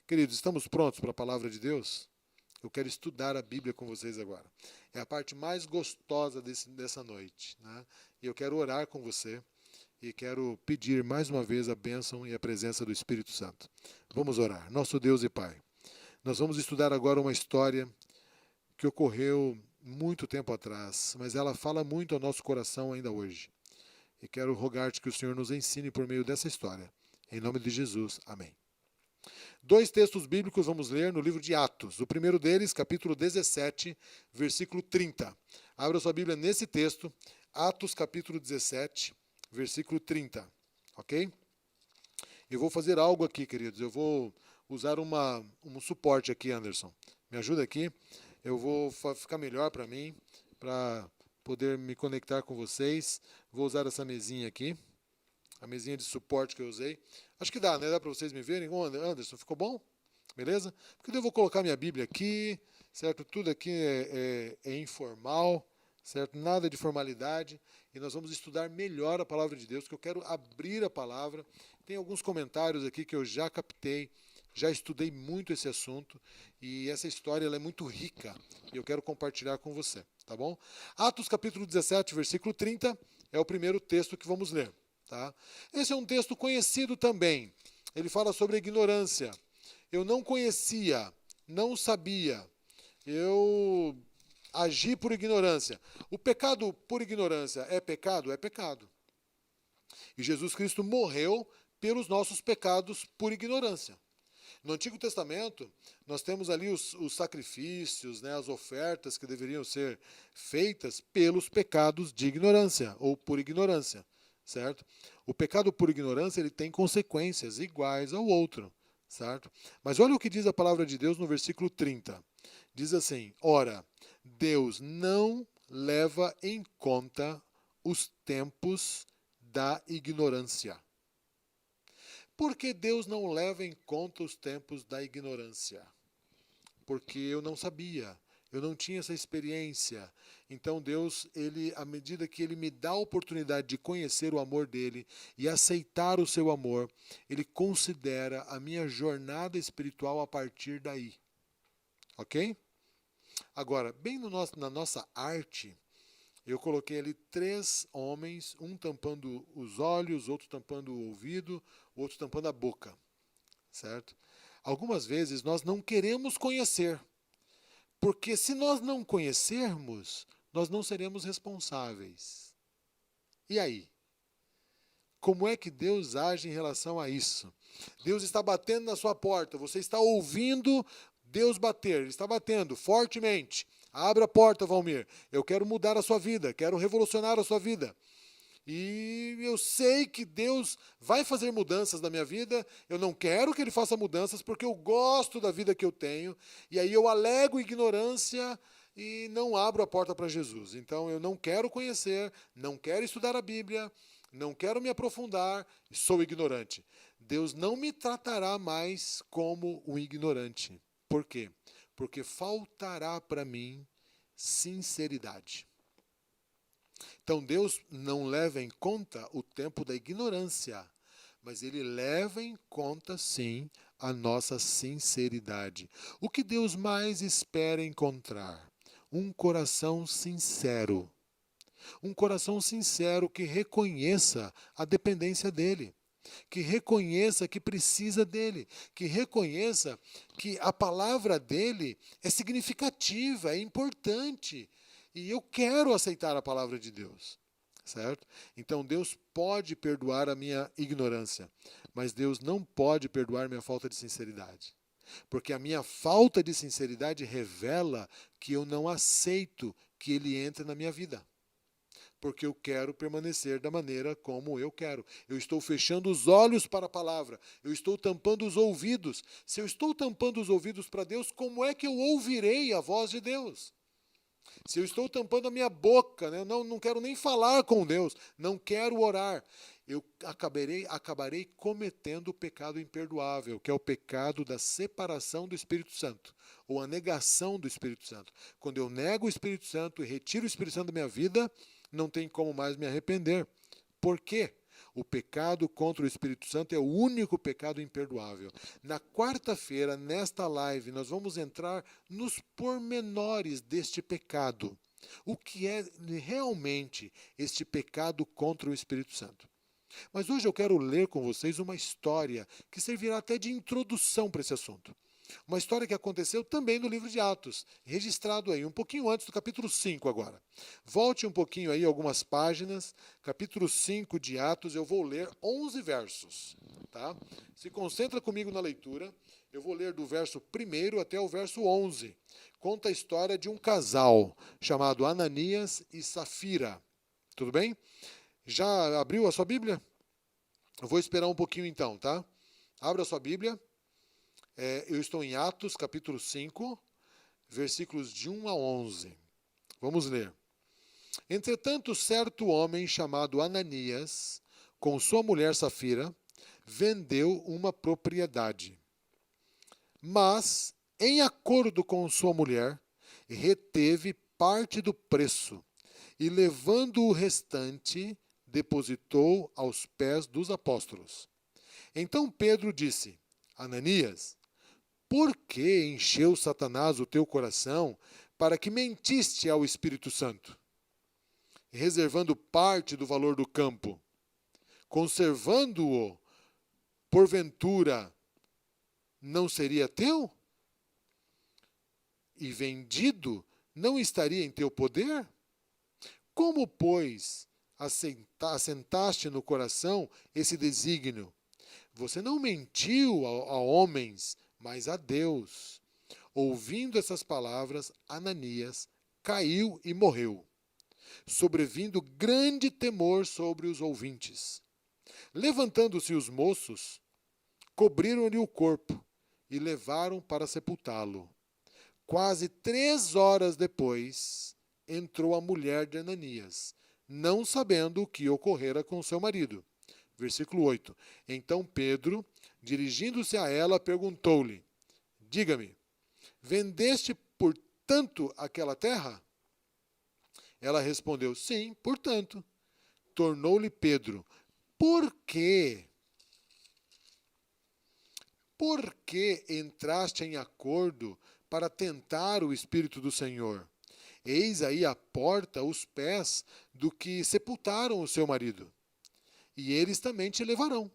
Queridos, estamos prontos para a palavra de Deus? Eu quero estudar a Bíblia com vocês agora. É a parte mais gostosa dessa noite, né? E eu quero orar com você e quero pedir mais uma vez a bênção e a presença do Espírito Santo. Vamos orar. Nosso Deus e Pai, nós vamos estudar agora uma história que ocorreu muito tempo atrás, mas ela fala muito ao nosso coração ainda hoje. E quero rogar-te que o Senhor nos ensine por meio dessa história. Em nome de Jesus, amém. Dois textos bíblicos vamos ler no livro de Atos. O primeiro deles, capítulo 17, versículo 30. Abra sua Bíblia nesse texto, Atos capítulo 17, versículo 30. Ok? Eu vou fazer algo aqui, queridos. Eu vou usar um suporte aqui, Anderson. Me ajuda aqui. Eu vou ficar melhor para mim, para poder me conectar com vocês. Vou usar essa mesinha aqui. A mesinha de suporte que eu usei. Acho que dá, né? Dá para vocês me verem. Ô, Anderson, ficou bom? Beleza? Porque eu vou colocar minha Bíblia aqui, certo? Tudo aqui é informal, certo? Nada de formalidade. E nós vamos estudar melhor a palavra de Deus, porque eu quero abrir a palavra. Tem alguns comentários aqui que eu já captei, já estudei muito esse assunto, e essa história ela é muito rica, e eu quero compartilhar com você, tá bom? Atos capítulo 17, versículo 30, é o primeiro texto que vamos ler. Tá? Esse é um texto conhecido também. Ele fala sobre a ignorância. Eu não conhecia, não sabia. Eu agi por ignorância. O pecado por ignorância é pecado? É pecado. E Jesus Cristo morreu pelos nossos pecados por ignorância. No Antigo Testamento, nós temos ali os sacrifícios, né, as ofertas que deveriam ser feitas pelos pecados de ignorância ou por ignorância. Certo? O pecado por ignorância ele tem consequências iguais ao outro, certo? Mas olha o que diz a palavra de Deus no versículo 30. Diz assim: ora, Deus não leva em conta os tempos da ignorância. Por que Deus não leva em conta os tempos da ignorância? Porque eu não sabia. Eu não tinha essa experiência. Então Deus, à medida que Ele me dá a oportunidade de conhecer o amor dEle e aceitar o seu amor, Ele considera a minha jornada espiritual a partir daí. Ok? Agora, bem na nossa arte, eu coloquei ali 3 homens, um tampando os olhos, outro tampando o ouvido, outro tampando a boca. Certo? Algumas vezes nós não queremos conhecer. Porque se nós não conhecermos, nós não seremos responsáveis. E aí? Como é que Deus age em relação a isso? Deus está batendo na sua porta, você está ouvindo Deus bater, Ele está batendo fortemente. Abra a porta, Valmir. Eu quero mudar a sua vida, quero revolucionar a sua vida. E eu sei que Deus vai fazer mudanças na minha vida. Eu não quero que Ele faça mudanças porque eu gosto da vida que eu tenho. E aí eu alego ignorância e não abro a porta para Jesus. Então eu não quero conhecer, não quero estudar a Bíblia, não quero me aprofundar, sou ignorante. Deus não me tratará mais como um ignorante. Por quê? Porque faltará para mim sinceridade. Então Deus não leva em conta o tempo da ignorância, mas Ele leva em conta, sim, a nossa sinceridade. O que Deus mais espera encontrar? Um coração sincero. Um coração sincero que reconheça a dependência dEle. Que reconheça que precisa dEle. Que reconheça que a palavra dEle é significativa, é importante. E eu quero aceitar a palavra de Deus, certo? Então Deus pode perdoar a minha ignorância, mas Deus não pode perdoar minha falta de sinceridade. Porque a minha falta de sinceridade revela que eu não aceito que Ele entre na minha vida. Porque eu quero permanecer da maneira como eu quero. Eu estou fechando os olhos para a palavra. Eu estou tampando os ouvidos. Se eu estou tampando os ouvidos para Deus, como é que eu ouvirei a voz de Deus? Se eu estou tampando a minha boca, né, eu não quero nem falar com Deus, não quero orar, eu acabarei cometendo o pecado imperdoável, que é o pecado da separação do Espírito Santo, ou a negação do Espírito Santo. Quando eu nego o Espírito Santo e retiro o Espírito Santo da minha vida, não tem como mais me arrepender. Por quê? O pecado contra o Espírito Santo é o único pecado imperdoável. Na quarta-feira, nesta live, nós vamos entrar nos pormenores deste pecado. O que é realmente este pecado contra o Espírito Santo? Mas hoje eu quero ler com vocês uma história que servirá até de introdução para esse assunto. Uma história que aconteceu também no livro de Atos, registrado aí um pouquinho antes do capítulo 5 agora. Volte um pouquinho aí algumas páginas, capítulo 5 de Atos, eu vou ler 11 versos, tá? Se concentra comigo na leitura, eu vou ler do verso 1 até o verso 11. Conta a história de um casal chamado Ananias e Safira. Tudo bem? Já abriu a sua Bíblia? Eu vou esperar um pouquinho então, tá? Abra a sua Bíblia. Eu estou em Atos, capítulo 5, versículos de 1 a 11. Vamos ler. Entretanto, certo homem chamado Ananias, com sua mulher Safira, vendeu uma propriedade. Mas, em acordo com sua mulher, reteve parte do preço e, levando o restante, depositou aos pés dos apóstolos. Então Pedro disse: Ananias, por que encheu Satanás o teu coração para que mentiste ao Espírito Santo, reservando parte do valor do campo, conservando-o, porventura, não seria teu? E vendido, não estaria em teu poder? Como, pois, assentaste no coração esse desígnio? Você não mentiu a homens, mas a Deus. Ouvindo essas palavras, Ananias caiu e morreu, sobrevindo grande temor sobre os ouvintes. Levantando-se os moços, cobriram-lhe o corpo e levaram para sepultá-lo. Quase 3 horas depois, entrou a mulher de Ananias, não sabendo o que ocorrera com seu marido. Versículo 8. Então Pedro, dirigindo-se a ela, perguntou-lhe: Diga-me, vendeste por tanto aquela terra? Ela respondeu: Sim, portanto. Tornou-lhe Pedro: Por quê? Por que entraste em acordo para tentar o Espírito do Senhor? Eis aí à porta os pés do que sepultaram o seu marido, e eles também te levarão.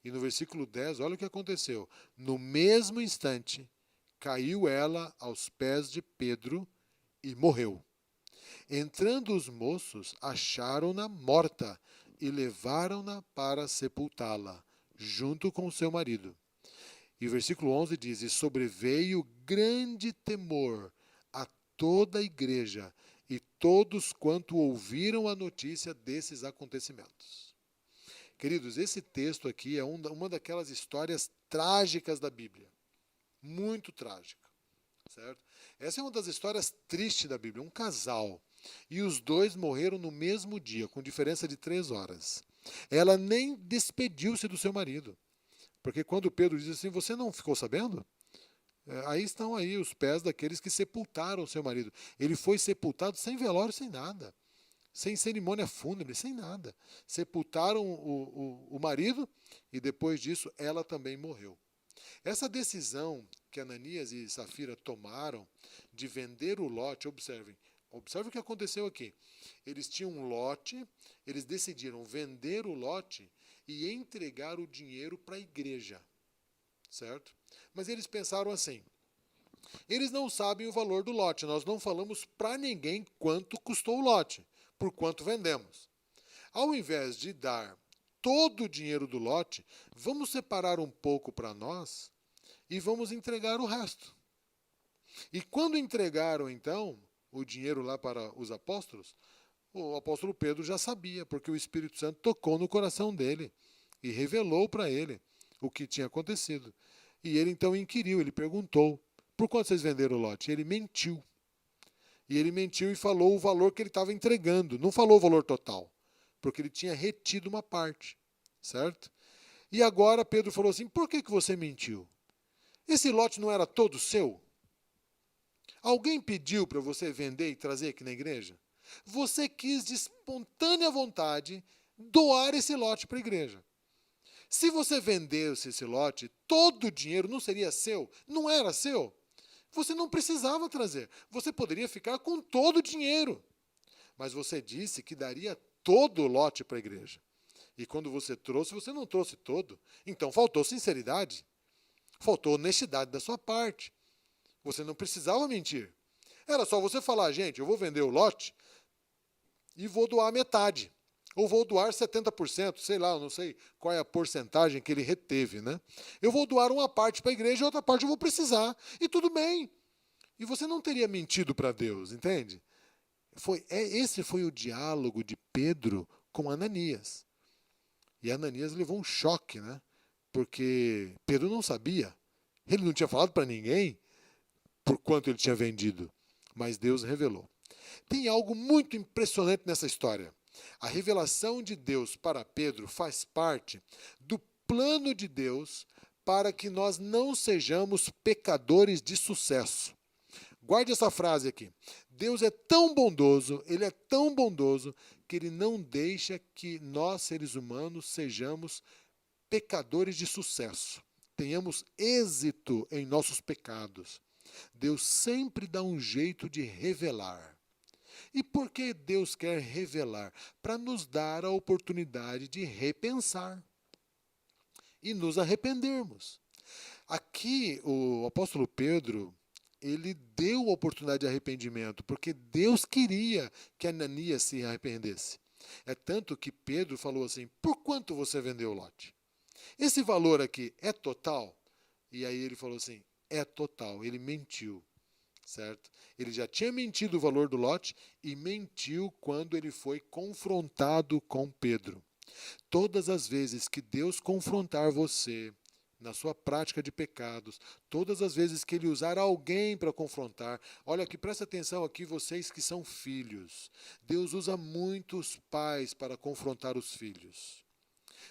E no versículo 10, olha o que aconteceu. No mesmo instante, caiu ela aos pés de Pedro e morreu. Entrando os moços, acharam-na morta e levaram-na para sepultá-la, junto com seu marido. E o versículo 11 diz: E sobreveio grande temor a toda a igreja e todos quanto ouviram a notícia desses acontecimentos. Queridos, esse texto aqui é uma daquelas histórias trágicas da Bíblia. Muito trágica, certo? Essa é uma das histórias tristes da Bíblia. Um casal. E os dois morreram no mesmo dia, com diferença de 3 horas. Ela nem despediu-se do seu marido. Porque quando Pedro diz assim, você não ficou sabendo? Aí estão aí os pés daqueles que sepultaram o seu marido. Ele foi sepultado sem velório, sem nada. Sem cerimônia fúnebre, sem nada. Sepultaram o marido e depois disso ela também morreu. Essa decisão que Ananias e Safira tomaram de vender o lote, observe o que aconteceu aqui. Eles tinham um lote, eles decidiram vender o lote e entregar o dinheiro para a igreja, certo? Mas eles pensaram assim, eles não sabem o valor do lote, nós não falamos para ninguém quanto custou o lote, por quanto vendemos. Ao invés de dar todo o dinheiro do lote, vamos separar um pouco para nós e vamos entregar o resto. E quando entregaram, então, o dinheiro lá para os apóstolos, o apóstolo Pedro já sabia, porque o Espírito Santo tocou no coração dele e revelou para ele o que tinha acontecido. E ele então inquiriu, ele perguntou, por quanto vocês venderam o lote? E ele mentiu. E ele mentiu e falou o valor que ele estava entregando, não falou o valor total, porque ele tinha retido uma parte, certo? E agora Pedro falou assim, por que você mentiu? Esse lote não era todo seu? Alguém pediu para você vender e trazer aqui na igreja? Você quis de espontânea vontade doar esse lote para a igreja. Se você vendesse esse lote, todo o dinheiro não seria seu? Não era seu? Você não precisava trazer. Você poderia ficar com todo o dinheiro. Mas você disse que daria todo o lote para a igreja. E quando você trouxe, você não trouxe todo. Então faltou sinceridade. Faltou honestidade da sua parte. Você não precisava mentir. Era só você falar, gente, eu vou vender o lote e vou doar metade. Ou vou doar 70%, sei lá, eu não sei qual é a porcentagem que ele reteve, né? Eu vou doar uma parte para a igreja e outra parte eu vou precisar. E tudo bem. E você não teria mentido para Deus, entende? Esse foi o diálogo de Pedro com Ananias. E Ananias levou um choque, né? Porque Pedro não sabia. Ele não tinha falado para ninguém por quanto ele tinha vendido. Mas Deus revelou. Tem algo muito impressionante nessa história. A revelação de Deus para Pedro faz parte do plano de Deus para que nós não sejamos pecadores de sucesso. Guarde essa frase aqui. Deus é tão bondoso, Ele é tão bondoso, que Ele não deixa que nós, seres humanos, sejamos pecadores de sucesso. Tenhamos êxito em nossos pecados. Deus sempre dá um jeito de revelar. E por que Deus quer revelar? Para nos dar a oportunidade de repensar e nos arrependermos. Aqui, o apóstolo Pedro, ele deu a oportunidade de arrependimento, porque Deus queria que Ananias se arrependesse. É tanto que Pedro falou assim, por quanto você vendeu o lote? Esse valor aqui é total? E aí ele falou assim, é total, ele mentiu. Certo? Ele já tinha mentido o valor do lote e mentiu quando ele foi confrontado com Pedro. Todas as vezes que Deus confrontar você na sua prática de pecados, todas as vezes que Ele usar alguém para confrontar, olha aqui, presta atenção aqui, vocês que são filhos. Deus usa muitos pais para confrontar os filhos.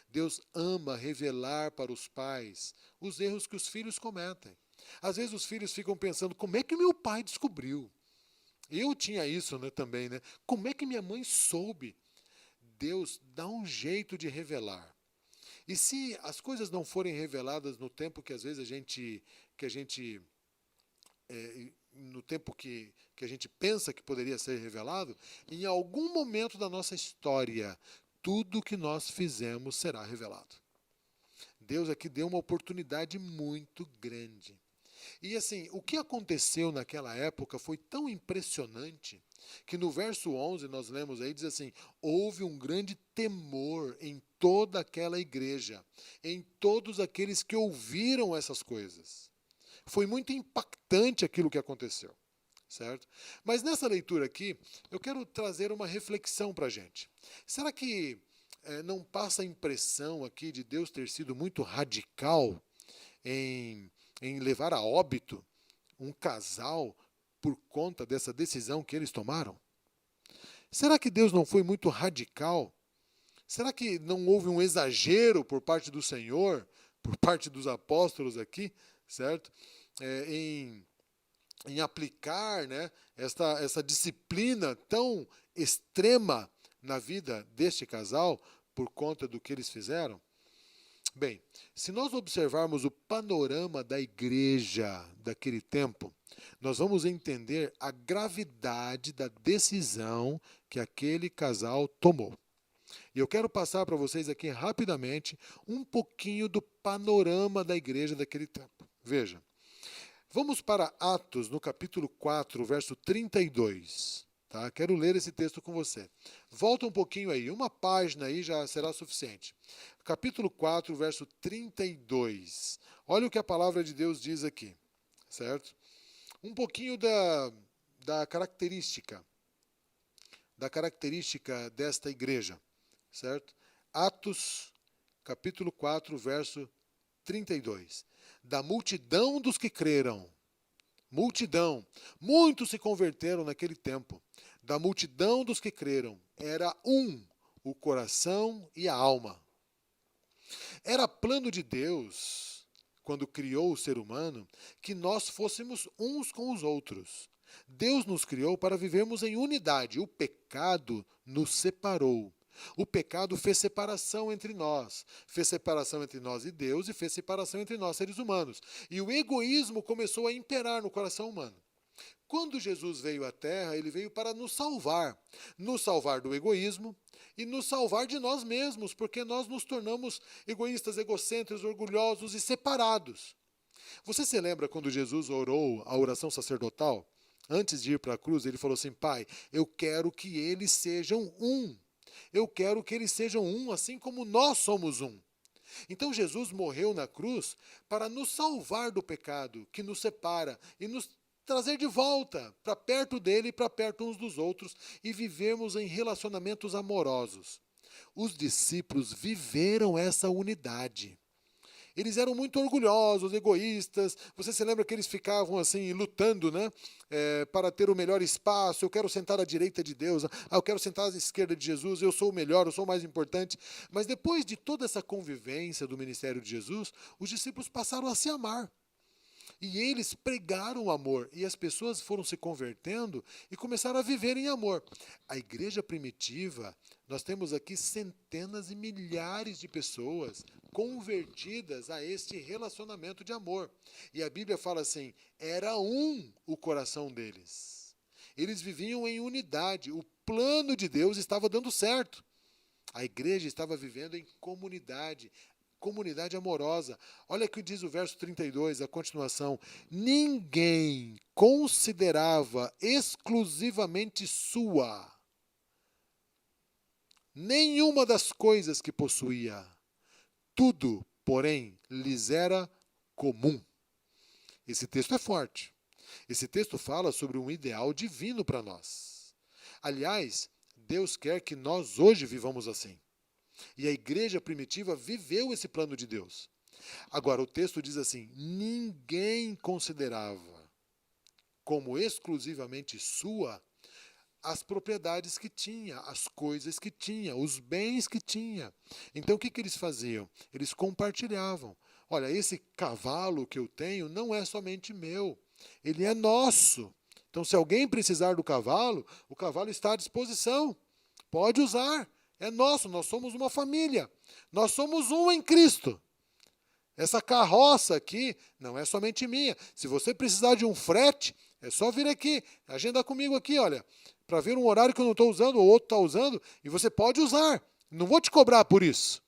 Deus ama revelar para os pais os erros que os filhos cometem. Às vezes os filhos ficam pensando, como é que meu pai descobriu? Eu tinha isso, né, também, né? Como é que minha mãe soube? Deus dá um jeito de revelar. E se as coisas não forem reveladas no tempo que às vezes no tempo que a gente pensa que poderia ser revelado, em algum momento da nossa história, tudo que nós fizemos será revelado. Deus aqui deu uma oportunidade muito grande. E assim, o que aconteceu naquela época foi tão impressionante que no verso 11 nós lemos aí, diz assim, houve um grande temor em toda aquela igreja, em todos aqueles que ouviram essas coisas. Foi muito impactante aquilo que aconteceu, certo? Mas nessa leitura aqui, eu quero trazer uma reflexão para a gente. Será que não passa a impressão aqui de Deus ter sido muito radical em levar a óbito um casal por conta dessa decisão que eles tomaram? Será que Deus não foi muito radical? Será que não houve um exagero por parte do Senhor, por parte dos apóstolos aqui, certo? Em aplicar, né, essa disciplina tão extrema na vida deste casal por conta do que eles fizeram? Bem, se nós observarmos o panorama da igreja daquele tempo, nós vamos entender a gravidade da decisão que aquele casal tomou. E eu quero passar para vocês aqui rapidamente um pouquinho do panorama da igreja daquele tempo. Veja, vamos para Atos, no capítulo 4, verso 32. Tá? Quero ler esse texto com você. Volta um pouquinho aí, uma página aí já será suficiente. Capítulo 4, verso 32. Olha o que a palavra de Deus diz aqui, certo? Um pouquinho da característica desta igreja, certo? Atos, capítulo 4, verso 32. Da multidão dos que creram, multidão, muitos se converteram naquele tempo. Da multidão dos que creram, era o coração e a alma. Era plano de Deus, quando criou o ser humano, que nós fôssemos uns com os outros. Deus nos criou para vivermos em unidade. O pecado nos separou. O pecado fez separação entre nós e Deus, e fez separação entre nós, seres humanos. E o egoísmo começou a imperar no coração humano. Quando Jesus veio à Terra, ele veio para nos salvar do egoísmo e nos salvar de nós mesmos, porque nós nos tornamos egoístas, egocêntricos, orgulhosos e separados. Você se lembra quando Jesus orou a oração sacerdotal? Antes de ir para a cruz, ele falou assim: Pai, eu quero que eles sejam um. Eu quero que eles sejam um, assim como nós somos um. Então Jesus morreu na cruz para nos salvar do pecado que nos separa e nos trazer de volta para perto dele e para perto uns dos outros e vivermos em relacionamentos amorosos. Os discípulos viveram essa unidade. Eles eram muito orgulhosos, egoístas. Você se lembra que eles ficavam assim, lutando, né? Para ter o melhor espaço. Eu quero sentar à direita de Deus. Eu quero sentar à esquerda de Jesus. Eu sou o melhor, eu sou o mais importante. Mas depois de toda essa convivência do ministério de Jesus, os discípulos passaram a se amar. E eles pregaram o amor, e as pessoas foram se convertendo e começaram a viver em amor. A igreja primitiva, nós temos aqui centenas e milhares de pessoas convertidas a este relacionamento de amor. E a Bíblia fala assim, era um o coração deles. Eles viviam em unidade, o plano de Deus estava dando certo. A igreja estava vivendo em comunidade amorosa. Olha o que diz o verso 32, a continuação. Ninguém considerava exclusivamente sua nenhuma das coisas que possuía. Tudo, porém, lhes era comum. Esse texto é forte. Esse texto fala sobre um ideal divino para nós. Aliás, Deus quer que nós hoje vivamos assim. E a igreja primitiva viveu esse plano de Deus. Agora, o texto diz assim, ninguém considerava como exclusivamente sua as propriedades que tinha, as coisas que tinha, os bens que tinha. Então, o que eles faziam? Eles compartilhavam. Olha, esse cavalo que eu tenho não é somente meu, ele é nosso. Então, se alguém precisar do cavalo, o cavalo está à disposição. Pode usar. É nosso, nós somos uma família. Nós somos um em Cristo. Essa carroça aqui não é somente minha. Se você precisar de um frete, é só vir aqui. Agenda comigo aqui, olha, para ver um horário que eu não estou usando, ou outro está usando, e você pode usar. Não vou te cobrar por isso.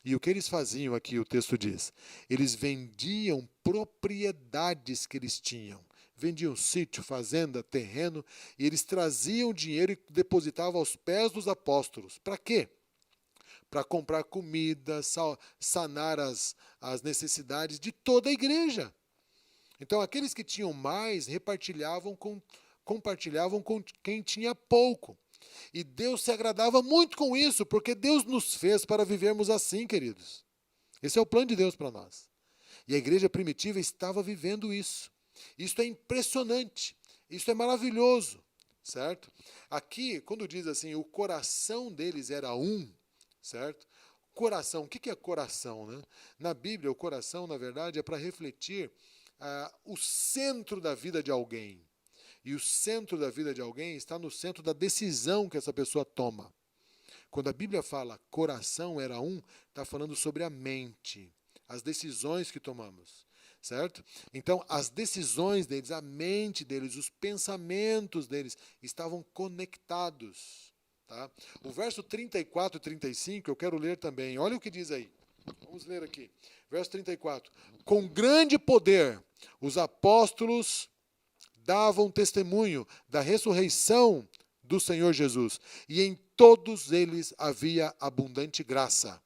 E o que eles faziam aqui, o texto diz, eles vendiam propriedades que eles tinham. Vendiam sítio, fazenda, terreno, e eles traziam dinheiro e depositavam aos pés dos apóstolos. Para quê? Para comprar comida, sanar as necessidades de toda a igreja. Então, aqueles que tinham mais, compartilhavam com quem tinha pouco. E Deus se agradava muito com isso, porque Deus nos fez para vivermos assim, queridos. Esse é o plano de Deus para nós. E a igreja primitiva estava vivendo isso. Isso é impressionante, isso é maravilhoso, certo? Aqui, quando diz assim, o coração deles era um, certo? Coração, o que é coração, né? Na Bíblia, o coração, na verdade, é para refletir o centro da vida de alguém. E o centro da vida de alguém está no centro da decisão que essa pessoa toma. Quando a Bíblia fala coração era um, está falando sobre a mente, as decisões que tomamos. Certo? Então, as decisões deles, a mente deles, os pensamentos deles estavam conectados. Tá? O verso 34 e 35 eu quero ler também. Olha o que diz aí. Vamos ler aqui. Verso 34. Com grande poder, os apóstolos davam testemunho da ressurreição do Senhor Jesus. E em todos eles havia abundante graça.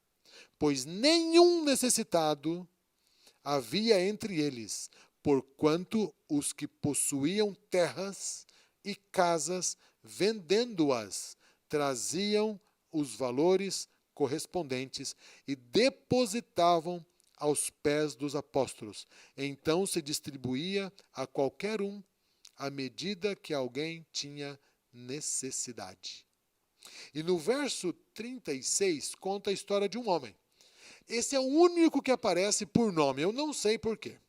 Pois nenhum necessitado havia entre eles, porquanto os que possuíam terras e casas, vendendo-as, traziam os valores correspondentes e depositavam aos pés dos apóstolos. Então se distribuía a qualquer um à medida que alguém tinha necessidade. E no verso 36 conta a história de um homem. Esse é o único que aparece por nome, eu não sei por quê.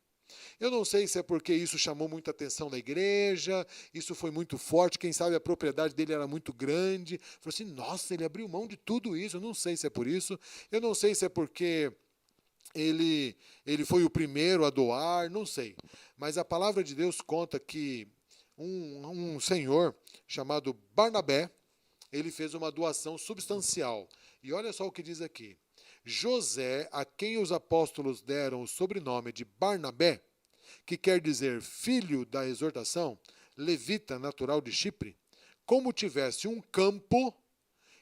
Eu não sei se é porque isso chamou muita atenção da igreja, isso foi muito forte, quem sabe a propriedade dele era muito grande. Falou assim, nossa, ele abriu mão de tudo isso. Eu não sei se é por isso. Eu não sei se é porque ele foi o primeiro a doar, não sei. Mas a palavra de Deus conta que um senhor chamado Barnabé, ele fez uma doação substancial. E olha só o que diz aqui. José, a quem os apóstolos deram o sobrenome de Barnabé, que quer dizer filho da exortação, levita natural de Chipre, como tivesse um campo,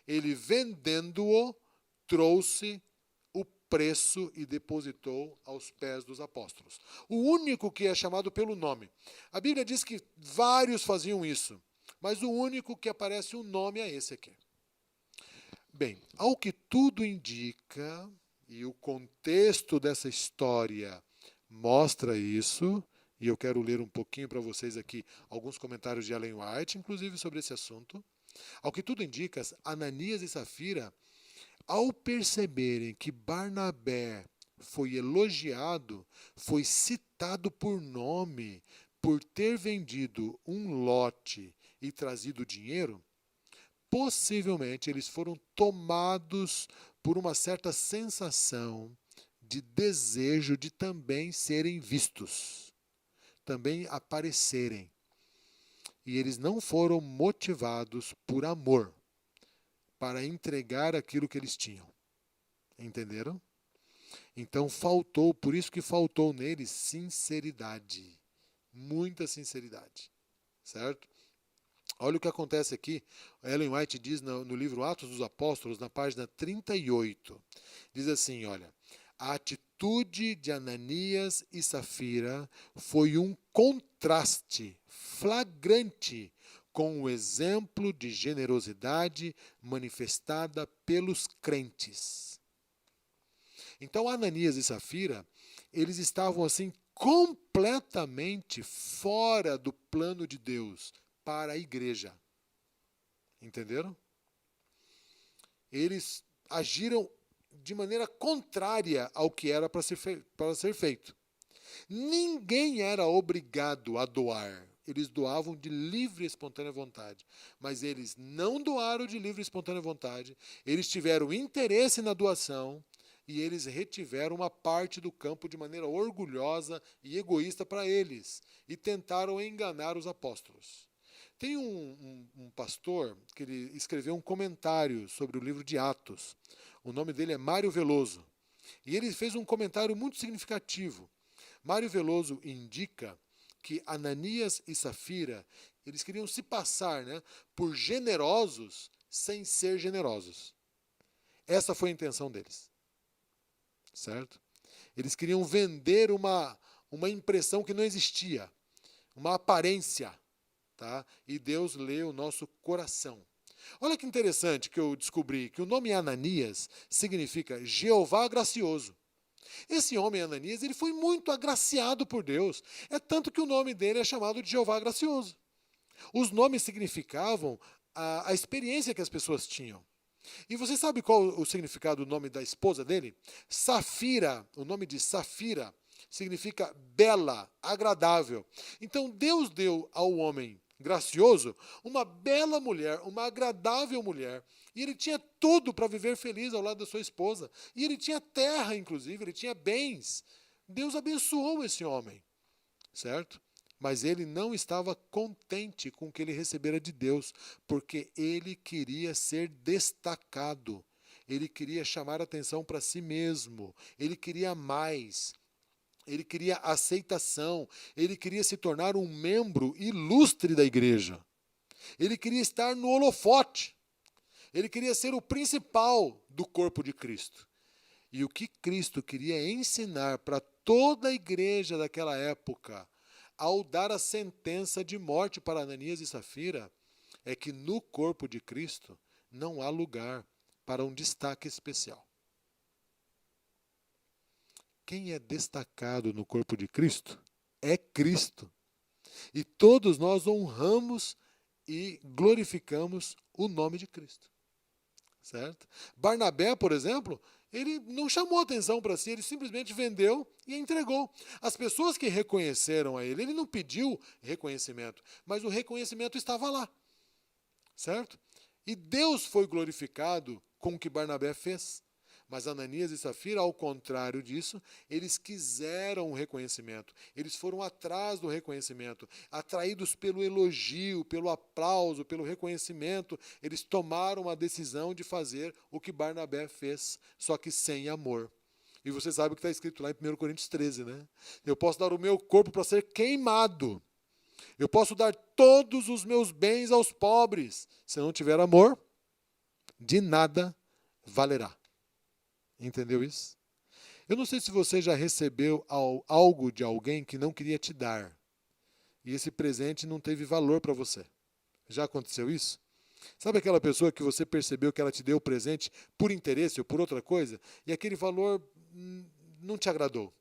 ele vendendo-o, trouxe o preço e depositou aos pés dos apóstolos. O único que é chamado pelo nome. A Bíblia diz que vários faziam isso, mas o único que aparece o nome é esse aqui. Bem, ao que tudo indica, e o contexto dessa história mostra isso, e eu quero ler um pouquinho para vocês aqui alguns comentários de Ellen White, inclusive sobre esse assunto. Ao que tudo indica, Ananias e Safira, ao perceberem que Barnabé foi elogiado, foi citado por nome, por ter vendido um lote e trazido dinheiro, possivelmente eles foram tomados por uma certa sensação de desejo de também serem vistos, também aparecerem. E eles não foram motivados por amor para entregar aquilo que eles tinham. Entenderam? Então faltou, por isso que faltou neles sinceridade. Muita sinceridade. Certo? Olha o que acontece aqui. Ellen White diz no livro Atos dos Apóstolos, na página 38. Diz assim, olha, a atitude de Ananias e Safira foi um contraste flagrante com o exemplo de generosidade manifestada pelos crentes. Então, Ananias e Safira, eles estavam assim completamente fora do plano de Deus para a igreja. Entenderam? Eles agiram de maneira contrária ao que era para ser feito. Ninguém era obrigado a doar. Eles doavam de livre e espontânea vontade. Mas eles não doaram de livre e espontânea vontade. Eles tiveram interesse na doação e eles retiveram uma parte do campo de maneira orgulhosa e egoísta para eles. E tentaram enganar os apóstolos. Tem um pastor que ele escreveu um comentário sobre o livro de Atos. O nome dele é Mário Veloso. E ele fez um comentário muito significativo. Mário Veloso indica que Ananias e Safira, eles queriam se passar, por generosos sem ser generosos. Essa foi a intenção deles. Certo? Eles queriam vender uma impressão que não existia, uma aparência. Tá? E Deus lê o nosso coração. Olha que interessante que eu descobri que o nome Ananias significa Jeová gracioso. Esse homem Ananias, ele foi muito agraciado por Deus. É tanto que o nome dele é chamado de Jeová gracioso. Os nomes significavam a experiência que as pessoas tinham. E você sabe qual o significado do nome da esposa dele? Safira, o nome de Safira significa bela, agradável. Então Deus deu ao homem gracioso uma bela mulher, uma agradável mulher. E ele tinha tudo para viver feliz ao lado da sua esposa. E ele tinha terra, inclusive, ele tinha bens. Deus abençoou esse homem, certo? Mas ele não estava contente com o que ele recebera de Deus, porque ele queria ser destacado. Ele queria chamar atenção para si mesmo. Ele queria mais. Ele queria aceitação. Ele queria se tornar um membro ilustre da igreja. Ele queria estar no holofote. Ele queria ser o principal do corpo de Cristo. E o que Cristo queria ensinar para toda a igreja daquela época, ao dar a sentença de morte para Ananias e Safira, é que no corpo de Cristo não há lugar para um destaque especial. Quem é destacado no corpo de Cristo é Cristo. E todos nós honramos e glorificamos o nome de Cristo. certo? Barnabé, por exemplo, ele não chamou atenção para si, ele simplesmente vendeu e entregou. As pessoas que reconheceram a ele não pediu reconhecimento, mas o reconhecimento estava lá, certo? E Deus foi glorificado com o que Barnabé fez. Mas Ananias e Safira, ao contrário disso, eles quiseram o reconhecimento. Eles foram atrás do reconhecimento. Atraídos pelo elogio, pelo aplauso, pelo reconhecimento, eles tomaram a decisão de fazer o que Barnabé fez, só que sem amor. E você sabe o que está escrito lá em 1 Coríntios 13, né? Eu posso dar o meu corpo para ser queimado. Eu posso dar todos os meus bens aos pobres. Se não tiver amor, de nada valerá. Entendeu isso? Eu não sei se você já recebeu algo de alguém que não queria te dar. E esse presente não teve valor para você. Já aconteceu isso? Sabe aquela pessoa que você percebeu que ela te deu o presente por interesse ou por outra coisa? E aquele valor não te agradou.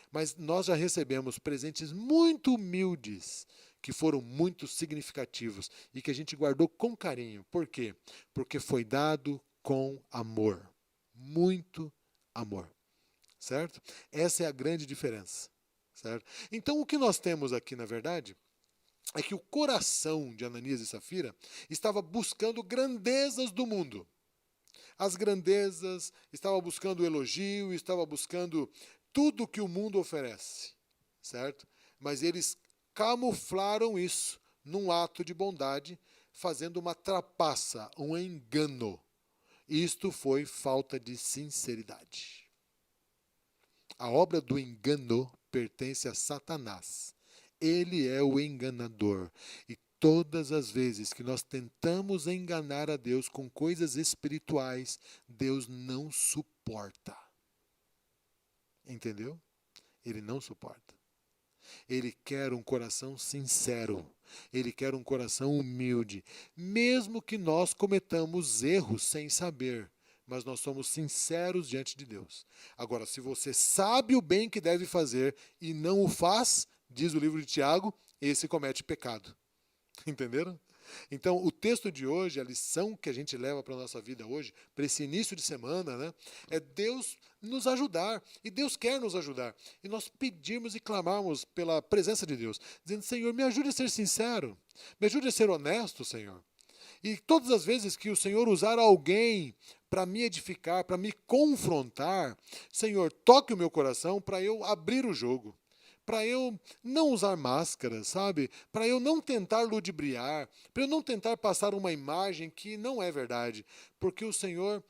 Mas nós já recebemos presentes muito humildes, que foram muito significativos e que a gente guardou com carinho. Por quê? Porque foi dado com amor. Muito amor. Certo? Essa é a grande diferença. Certo? Então, o que nós temos aqui, na verdade, é que o coração de Ananias e Safira estava buscando grandezas do mundo. As grandezas, estava buscando o elogio, estava buscando tudo que o mundo oferece, certo? Mas eles camuflaram isso num ato de bondade, fazendo uma trapaça, um engano. Isto foi falta de sinceridade. A obra do engano pertence a Satanás. Ele é o enganador. E todas as vezes que nós tentamos enganar a Deus com coisas espirituais, Deus não suporta. Entendeu? Ele não suporta. Ele quer um coração sincero. Ele quer um coração humilde. Mesmo que nós cometamos erros sem saber, mas nós somos sinceros diante de Deus. Agora, se você sabe o bem que deve fazer e não o faz, diz o livro de Tiago, esse comete pecado. Entenderam? Então, o texto de hoje, a lição que a gente leva para a nossa vida hoje, para esse início de semana, né, é Deus nos ajudar. E Deus quer nos ajudar. E nós pedirmos e clamarmos pela presença de Deus, dizendo, Senhor, me ajude a ser sincero, me ajude a ser honesto, Senhor. E todas as vezes que o Senhor usar alguém para me edificar, para me confrontar, Senhor, toque o meu coração para eu abrir o jogo. Para eu não usar máscaras, sabe? Para eu não tentar ludibriar, para eu não tentar passar uma imagem que não é verdade. Porque o Senhor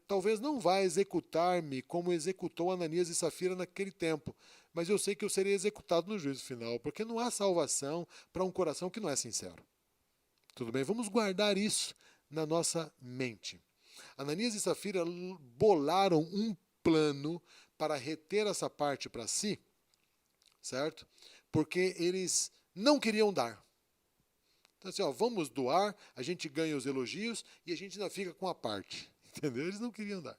talvez não vai executar-me como executou Ananias e Safira naquele tempo. Mas eu sei que eu serei executado no juízo final, porque não há salvação para um coração que não é sincero. Tudo bem? Vamos guardar isso na nossa mente. Ananias e Safira bolaram um plano para reter essa parte para si, certo? Porque eles não queriam dar. Então assim, vamos doar, a gente ganha os elogios e a gente ainda fica com a parte. Entendeu? Eles não queriam dar.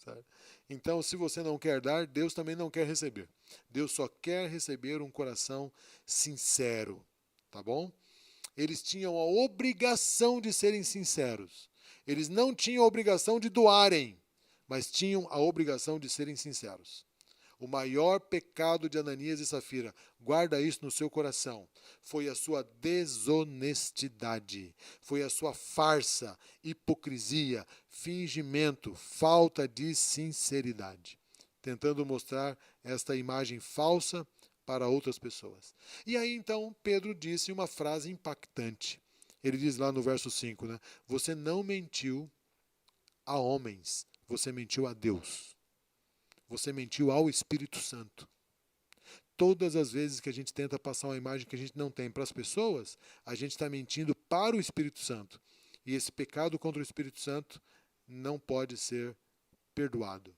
Certo? Então, se você não quer dar, Deus também não quer receber. Deus só quer receber um coração sincero. Tá bom? Eles tinham a obrigação de serem sinceros. Eles não tinham a obrigação de doarem, mas tinham a obrigação de serem sinceros. O maior pecado de Ananias e Safira, guarda isso no seu coração, foi a sua desonestidade, foi a sua farsa, hipocrisia, fingimento, falta de sinceridade, tentando mostrar esta imagem falsa para outras pessoas. E aí então Pedro disse uma frase impactante. Ele diz lá no verso 5, né? Você não mentiu a homens, você mentiu a Deus. Você mentiu ao Espírito Santo. Todas as vezes que a gente tenta passar uma imagem que a gente não tem para as pessoas, a gente está mentindo para o Espírito Santo. E esse pecado contra o Espírito Santo não pode ser perdoado.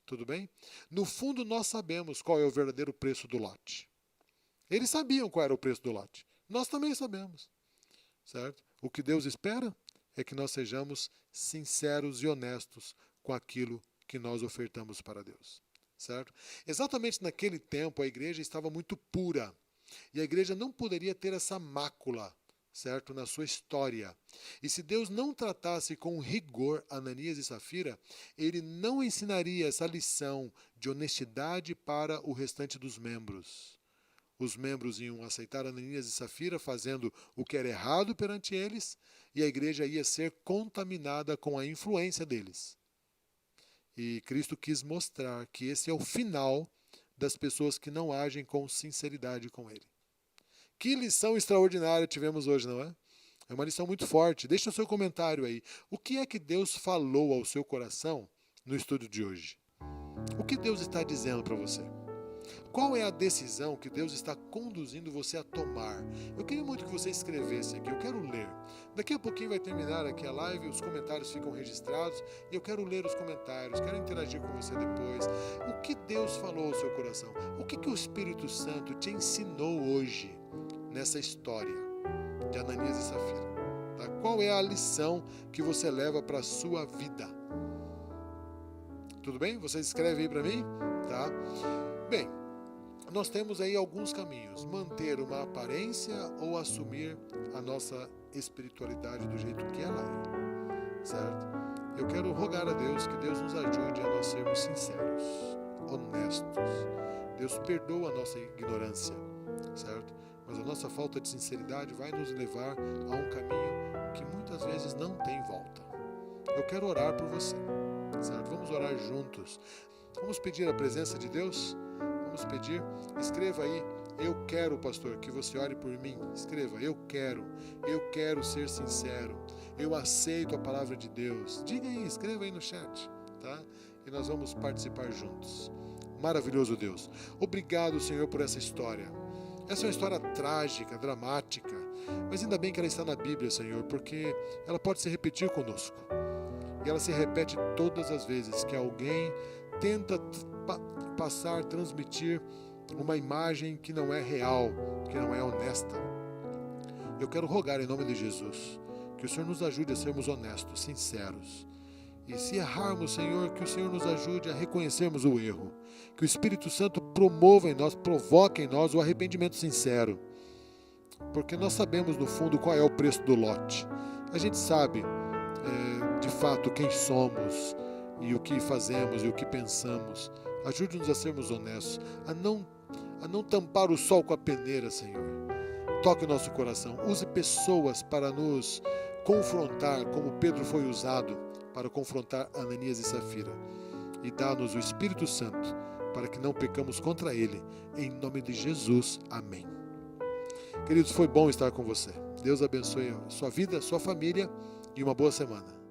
Tudo bem? No fundo, nós sabemos qual é o verdadeiro preço do lote. Eles sabiam qual era o preço do lote. Nós também sabemos. Certo? O que Deus espera é que nós sejamos sinceros e honestos com aquilo que nós ofertamos para Deus. Certo? Exatamente naquele tempo a igreja estava muito pura. E a igreja não poderia ter essa mácula certo? Na sua história. E se Deus não tratasse com rigor Ananias e Safira, ele não ensinaria essa lição de honestidade para o restante dos membros. Os membros iam aceitar Ananias e Safira fazendo o que era errado perante eles, e a igreja ia ser contaminada com a influência deles. E Cristo quis mostrar que esse é o final das pessoas que não agem com sinceridade com Ele. Que lição extraordinária tivemos hoje, não é? É uma lição muito forte. Deixa o seu comentário aí. O que é que Deus falou ao seu coração no estudo de hoje? O que Deus está dizendo para você? Qual é a decisão que Deus está conduzindo você a tomar? Eu queria muito que você escrevesse aqui, eu quero ler. Daqui a pouquinho vai terminar aqui a live, os comentários ficam registrados e eu quero ler os comentários, quero interagir com você depois. O que Deus falou ao seu coração? O que o Espírito Santo te ensinou hoje nessa história de Ananias e Safira? Tá? Qual é a lição que você leva para a sua vida? Tudo bem? Você escreve aí para mim? Tá? Bem, nós temos aí alguns caminhos. Manter uma aparência ou assumir a nossa espiritualidade do jeito que ela é. Certo? Eu quero rogar a Deus que Deus nos ajude a nós sermos sinceros, honestos. Deus perdoa a nossa ignorância, certo? Mas a nossa falta de sinceridade vai nos levar a um caminho que muitas vezes não tem volta. Eu quero orar por você, certo? Vamos orar juntos. Vamos pedir a presença de Deus? Vamos pedir? Escreva aí, eu quero, pastor, que você ore por mim. Escreva, eu quero ser sincero, eu aceito a palavra de Deus. Diga aí, escreva aí no chat, tá? E nós vamos participar juntos. Maravilhoso Deus. Obrigado, Senhor, por essa história. Essa é uma história trágica, dramática, mas ainda bem que ela está na Bíblia, Senhor, porque ela pode se repetir conosco. E ela se repete todas as vezes que alguém tenta transmitir uma imagem que não é real, que não é honesta. Eu quero rogar em nome de Jesus que o Senhor nos ajude a sermos honestos, sinceros. E se errarmos, Senhor, que o Senhor nos ajude a reconhecermos o erro. Que o Espírito Santo promova em nós, provoque em nós o arrependimento sincero. Porque nós sabemos no fundo qual é o preço do lote. A gente sabe de fato quem somos e o que fazemos e o que pensamos. Ajude-nos a sermos honestos, a não tampar o sol com a peneira, Senhor. Toque o nosso coração. Use pessoas para nos confrontar, como Pedro foi usado para confrontar Ananias e Safira. E dá-nos o Espírito Santo para que não pecamos contra Ele. Em nome de Jesus. Amém. Queridos, foi bom estar com você. Deus abençoe a sua vida, a sua família e uma boa semana.